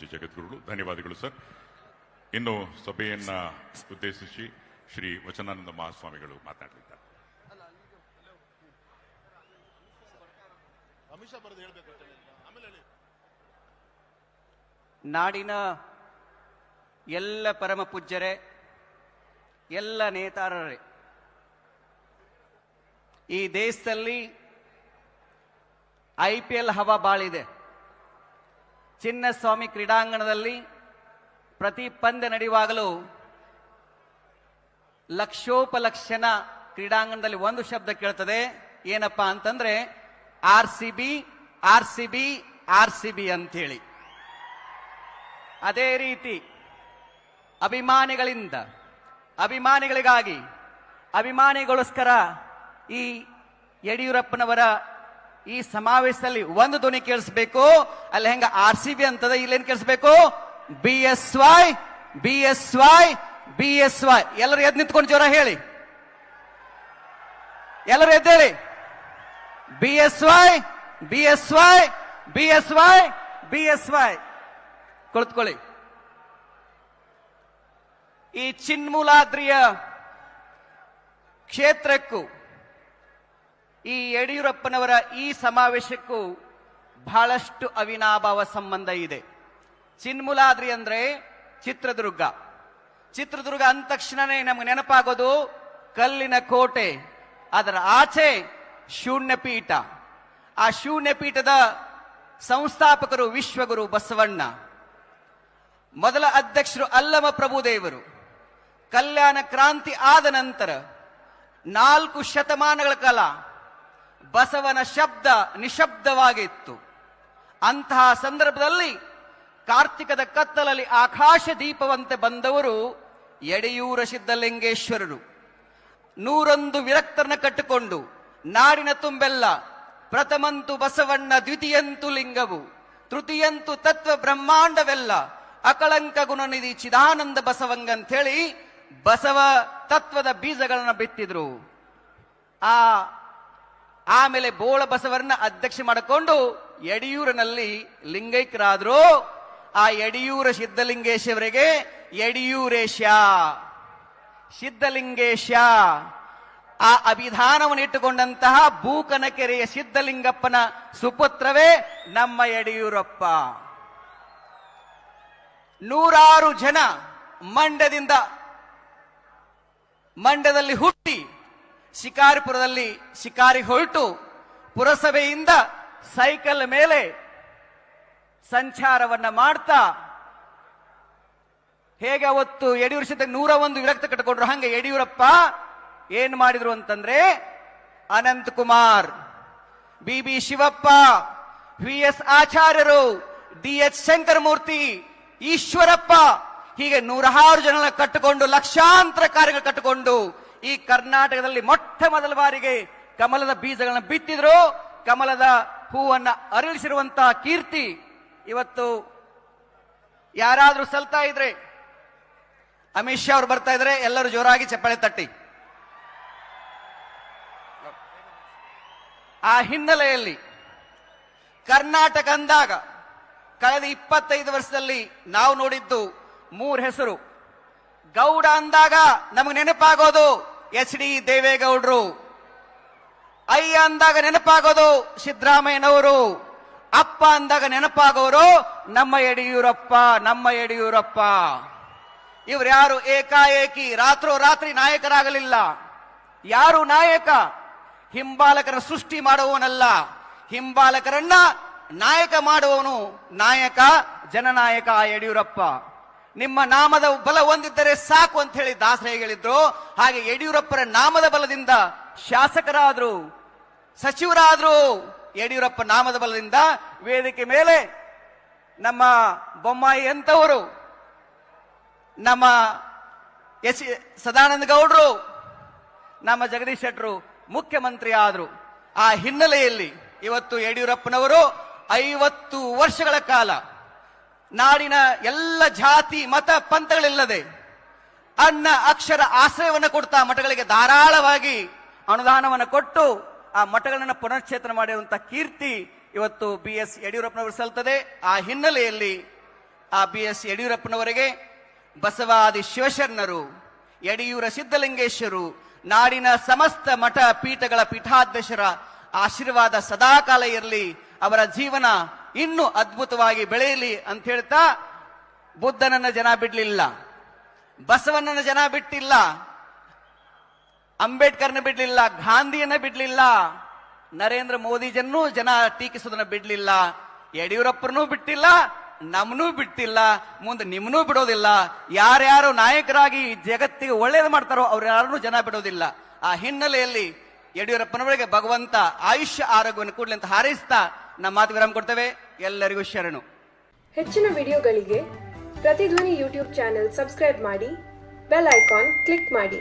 ಪೂಜ್ಯ ಜಗದ್ಗುರುಗಳು. ಧನ್ಯವಾದಗಳು ಸರ್. ಇನ್ನು ಸಭೆಯನ್ನ ಉದ್ದೇಶಿಸಿ ಶ್ರೀ ವಚನಾನಂದ ಮಹಾಸ್ವಾಮಿಗಳು ಮಾತನಾಡಲಿದ್ದಾರೆ. ನಾಡಿನ ಎಲ್ಲ ಪರಮ ಪೂಜ್ಯರೇ, ಎಲ್ಲ ನೇತಾರರೇ, ಈ ದೇಶದಲ್ಲಿ IPL ಹವಾ ಬಾಳಿದೆ. ಚಿನ್ನಸ್ವಾಮಿ ಕ್ರೀಡಾಂಗಣದಲ್ಲಿ ಪ್ರತಿ ಪಂದ್ಯ ನಡೆಯುವಾಗಲೂ ಲಕ್ಷೋಪಲಕ್ಷಣ ಕ್ರೀಡಾಂಗಣದಲ್ಲಿ ಒಂದು ಶಬ್ದ ಕೇಳ್ತದೆ. ಏನಪ್ಪಾ ಅಂತಂದ್ರೆ RCB RCB RCB ಅಂತೇಳಿ. ಅದೇ ರೀತಿ ಅಭಿಮಾನಿಗಳಿಂದ, ಅಭಿಮಾನಿಗಳಿಗಾಗಿ, ಅಭಿಮಾನಿಗೋಸ್ಕರ ಈ ಯಡಿಯೂರಪ್ಪನವರ ಈ ಸಮಾವೇಶದಲ್ಲಿ ಒಂದು ಧ್ವನಿ ಕೇಳಿಸ್ಬೇಕು. ಅಲ್ಲಿ ಹೆಂಗ RCB ಅಂತದ, ಇಲ್ಲೇನ್ ಕೇಳಿಸ್ಬೇಕು? BSY BSY BSY. ಎಲ್ಲರೂ ಎದ್ದು ನಿಂತ್ಕೊಂಡು ಜೋರ ಹೇಳಿ, ಎಲ್ಲರೂ ಎದ್ದೇಳಿ. BSY BSY BSY BSY. ಕುಳಿತುಕೊಳ್ಳಿ. ಈ ಚಿನ್ಮೂಲಾದ್ರಿಯ ಕ್ಷೇತ್ರಕ್ಕೂ ಈ ಯಡಿಯೂರಪ್ಪನವರ ಈ ಸಮಾವೇಶಕ್ಕೂ ಬಹಳಷ್ಟು ಅವಿನಾಭಾವ ಸಂಬಂಧ ಇದೆ. ಚಿನ್ಮೂಲಾದ್ರಿ ಅಂದ್ರೆ ಚಿತ್ರದುರ್ಗ. ಚಿತ್ರದುರ್ಗ ಅಂದ ತಕ್ಷಣನೇ ನಮ್ಗೆ ನೆನಪಾಗೋದು ಕಲ್ಲಿನ ಕೋಟೆ, ಅದರ ಆಚೆ ಶೂನ್ಯಪೀಠ. ಆ ಶೂನ್ಯಪೀಠದ ಸಂಸ್ಥಾಪಕರು ವಿಶ್ವಗುರು ಬಸವಣ್ಣ, ಮೊದಲ ಅಧ್ಯಕ್ಷರು ಅಲ್ಲಮ ಪ್ರಭುದೇವರು. ಕಲ್ಯಾಣ ಕ್ರಾಂತಿ ಆದ ನಂತರ 4 ಶತಮಾನಗಳ ಕಾಲ ಬಸವನ ಶಬ್ದ ನಿಶಬ್ದವಾಗಿತ್ತು. ಅಂತಹ ಸಂದರ್ಭದಲ್ಲಿ ಕಾರ್ತಿಕದ ಕತ್ತಲಲ್ಲಿ ಆಕಾಶ ದೀಪವಂತೆ ಬಂದವರು ಯಡಿಯೂರ ಸಿದ್ದಲಿಂಗೇಶ್ವರರು. 101 ವಿರಕ್ತರನ್ನ ಕಟ್ಟಿಕೊಂಡು ನಾಡಿನ ತುಂಬೆಲ್ಲ ಪ್ರಥಮಂತು ಬಸವಣ್ಣ, ದ್ವಿತೀಯಂತು ಲಿಂಗವು, ತೃತೀಯಂತು ತತ್ವ ಬ್ರಹ್ಮಾಂಡವೆಲ್ಲ, ಅಕಳಂಕ ಗುಣನಿಧಿ ಚಿದಾನಂದ ಬಸವಂಗ ಅಂತ ಹೇಳಿ ಬಸವ ತತ್ವದ ಬೀಜಗಳನ್ನ ಬಿತ್ತಿದ್ರು. ಆಮೇಲೆ ಬೋಳ ಬಸವರನ್ನ ಅಧ್ಯಕ್ಷ ಮಾಡಿಕೊಂಡು ಯಡಿಯೂರಿನಲ್ಲಿ ಲಿಂಗೈಕ್ಯರಾದ್ರು. ಆ ಯಡಿಯೂರ ಸಿದ್ದಲಿಂಗೇಶ್ವರಿಗೆ ಯಡಿಯೂರೇಶ, ಸಿದ್ದಲಿಂಗೇಶ ಆ ಅಭಿಧಾನವನ್ನು ಇಟ್ಟುಕೊಂಡಂತಹ ಬೂಕನಕೆರೆಯ ಸಿದ್ದಲಿಂಗಪ್ಪನ ಸುಪುತ್ರವೇ ನಮ್ಮ ಯಡಿಯೂರಪ್ಪ. 100 ಜನ ಮಂಡ್ಯದಲ್ಲಿ ಹುಟ್ಟಿ ಶಿಕಾರಿಪುರದಲ್ಲಿ ಶಿಕಾರಿ ಹೊರಟು ಪುರಸಭೆಯಿಂದ ಸೈಕಲ್ ಮೇಲೆ ಸಂಚಾರವನ್ನ ಮಾಡ್ತಾ, ಹೇಗೆ ಅವತ್ತು ಯಡಿಯೂರು ಸಿದ್ದ 101 ವಿರಕ್ತ ಕಟ್ಟಿಕೊಂಡ್ರು, ಹಂಗೆ ಯಡಿಯೂರಪ್ಪ ಏನ್ ಮಾಡಿದ್ರು ಅಂತಂದ್ರೆ ಅನಂತ್ ಕುಮಾರ್, BB ಶಿವಪ್ಪ, VS ಆಚಾರ್ಯರು, DH ಶಂಕರಮೂರ್ತಿ, ಈಶ್ವರಪ್ಪ, ಹೀಗೆ 106 ಜನ ಕಟ್ಟಿಕೊಂಡು ಲಕ್ಷಾಂತರ ಕಾರ್ಯಗಳು ಕಟ್ಟಿಕೊಂಡು ಈ ಕರ್ನಾಟಕದಲ್ಲಿ ಮೊಟ್ಟ ಮೊದಲ ಬಾರಿಗೆ ಕಮಲದ ಬೀಜಗಳನ್ನ ಬಿತ್ತಿದ್ರು. ಕಮಲದ ಹೂವನ್ನ ಅರಳಿಸಿರುವಂತಹ ಕೀರ್ತಿ ಇವತ್ತು ಯಾರಾದ್ರೂ ಸಲ್ತಾ ಇದ್ರೆ, ಅಮಿತ್ ಶಾ ಅವರು ಬರ್ತಾ ಇದ್ರೆ ಎಲ್ಲರೂ ಜೋರಾಗಿ ಚಪ್ಪಾಳೆ ತಟ್ಟಿ. ಆ ಹಿನ್ನೆಲೆಯಲ್ಲಿ ಕರ್ನಾಟಕ ಅಂದಾಗ ಕಳೆದ 25 ವರ್ಷದಲ್ಲಿ ನಾವು ನೋಡಿದ್ದು 3 ಹೆಸರು. ಗೌಡ ಅಂದಾಗ ನಮಗೆ ನೆನಪಾಗೋದು HD ದೇವೇಗೌಡರು, ಅಯ್ಯ ಅಂದಾಗ ನೆನಪಾಗೋದು ಸಿದ್ದರಾಮಯ್ಯನವರು, ಅಪ್ಪ ಅಂದಾಗ ನೆನಪಾಗೋರು ನಮ್ಮ ಯಡಿಯೂರಪ್ಪ, ನಮ್ಮ ಯಡಿಯೂರಪ್ಪ. ಇವ್ರು ಯಾರು ಏಕಾಏಕಿ ರಾತ್ರೋರಾತ್ರಿ ನಾಯಕರಾಗಲಿಲ್ಲ. ಯಾರು ನಾಯಕ? ಹಿಂಬಾಲಕರ ಸೃಷ್ಟಿ ಮಾಡುವವನಲ್ಲ, ಹಿಂಬಾಲಕರನ್ನ ನಾಯಕ ಮಾಡುವವನು ನಾಯಕ, ಜನನಾಯಕ ಯಡಿಯೂರಪ್ಪ. ನಿಮ್ಮ ನಾಮದ ಬಲ ಹೊಂದಿದ್ದರೆ ಸಾಕು ಅಂತ ಹೇಳಿ ದಾಸರು ಹೇಗೆ ಹೇಳಿದ್ರು, ಹಾಗೆ ಯಡಿಯೂರಪ್ಪರ ನಾಮದ ಬಲದಿಂದ ಶಾಸಕರಾದ್ರು, ಸಚಿವರಾದ್ರು. ಯಡಿಯೂರಪ್ಪ ನಾಮದ ಬಲದಿಂದ ವೇದಿಕೆ ಮೇಲೆ ನಮ್ಮ ಬೊಮ್ಮಾಯಿ ಅಂತವರು, ನಮ್ಮ ಸದಾನಂದ ಗೌಡರು, ನಮ್ಮ ಜಗದೀಶ್ ಶೆಟ್ಟರು ಮುಖ್ಯಮಂತ್ರಿ ಆದ್ರು. ಆ ಹಿನ್ನೆಲೆಯಲ್ಲಿ ಇವತ್ತು ಯಡಿಯೂರಪ್ಪನವರು 50 ವರ್ಷಗಳ ಕಾಲ ನಾಡಿನ ಎಲ್ಲ ಜಾತಿ ಮತ ಪಂಥಗಳಿಲ್ಲದೆ ಅನ್ನ ಅಕ್ಷರ ಆಶ್ರಯವನ್ನು ಕೊಡ್ತಾ ಮಠಗಳಿಗೆ ಧಾರಾಳವಾಗಿ ಅನುದಾನವನ್ನು ಕೊಟ್ಟು ಆ ಮಠಗಳನ್ನು ಪುನಶ್ಚೇತನ ಮಾಡಿರುವಂತಹ ಕೀರ್ತಿ ಇವತ್ತು BS ಯಡಿಯೂರಪ್ಪನವರು ಸಲ್ತದೆ. ಆ ಹಿನ್ನೆಲೆಯಲ್ಲಿ ಆ BS ಯಡಿಯೂರಪ್ಪನವರಿಗೆ ಬಸವಾದಿ ಶಿವಶರಣರು, ಯಡಿಯೂರ ಸಿದ್ದಲಿಂಗೇಶ್ವರು, ನಾಡಿನ ಸಮಸ್ತ ಮಠ ಪೀಠಗಳ ಪೀಠಾಧ್ಯಕ್ಷರ ಆಶೀರ್ವಾದ ಸದಾಕಾಲ ಇರಲಿ, ಅವರ ಜೀವನ ಇನ್ನೂ ಅದ್ಭುತವಾಗಿ ಬೆಳೆಯಲಿ ಅಂತ ಹೇಳ್ತಾ, ಬುದ್ಧನನ್ನ ಜನ ಬಿಡ್ಲಿಲ್ಲ, ಬಸವಣ್ಣನ ಜನ ಬಿಟ್ಟಿಲ್ಲ, ಅಂಬೇಡ್ಕರ್ನ ಬಿಡ್ಲಿಲ್ಲ, ಗಾಂಧಿಯನ್ನ ಬಿಡ್ಲಿಲ್ಲ, ನರೇಂದ್ರ ಮೋದಿಜನ್ನೂ ಜನ ಟೀಕಿಸೋದನ್ನ ಬಿಡ್ಲಿಲ್ಲ, ಯಡಿಯೂರಪ್ಪನೂ ಬಿಟ್ಟಿಲ್ಲ, ನಮ್ಮನ್ನೂ ಬಿಟ್ಟಿಲ್ಲ, ಮುಂದೆ ನಿಮ್ಮನ್ನೂ ಬಿಡೋದಿಲ್ಲ. ಯಾರ್ಯಾರು ನಾಯಕರಾಗಿ ಜಗತ್ತಿಗೆ ಒಳ್ಳೇದು ಮಾಡ್ತಾರೋ ಅವ್ರ್ಯಾರನ್ನೂ ಜನ ಬಿಡೋದಿಲ್ಲ. ಆ ಹಿನ್ನೆಲೆಯಲ್ಲಿ ಯಡಿಯೂರಪ್ಪನವರಿಗೆ ಭಗವಂತ ಆಯುಷ್ಯ ಆರೋಗ್ಯವನ್ನು ಕೊಡ್ಲಿ ಅಂತ ಹಾರೈಸ್ತಾ ನಮ್ಮ ಮಾತು ವಿರಾಮ ಕೊಡ್ತೇವೆ. ಎಲ್ಲರಿಗೂ ಶರಣು. ಹೆಚ್ಚಿನ ವಿಡಿಯೋಗಳಿಗೆ ಪ್ರತಿಧ್ವನಿ ಯೂಟ್ಯೂಬ್ ಚಾನೆಲ್ ಸಬ್ಸ್ಕ್ರೈಬ್ ಮಾಡಿ, ಬೆಲ್ ಐಕಾನ್ ಕ್ಲಿಕ್ ಮಾಡಿ.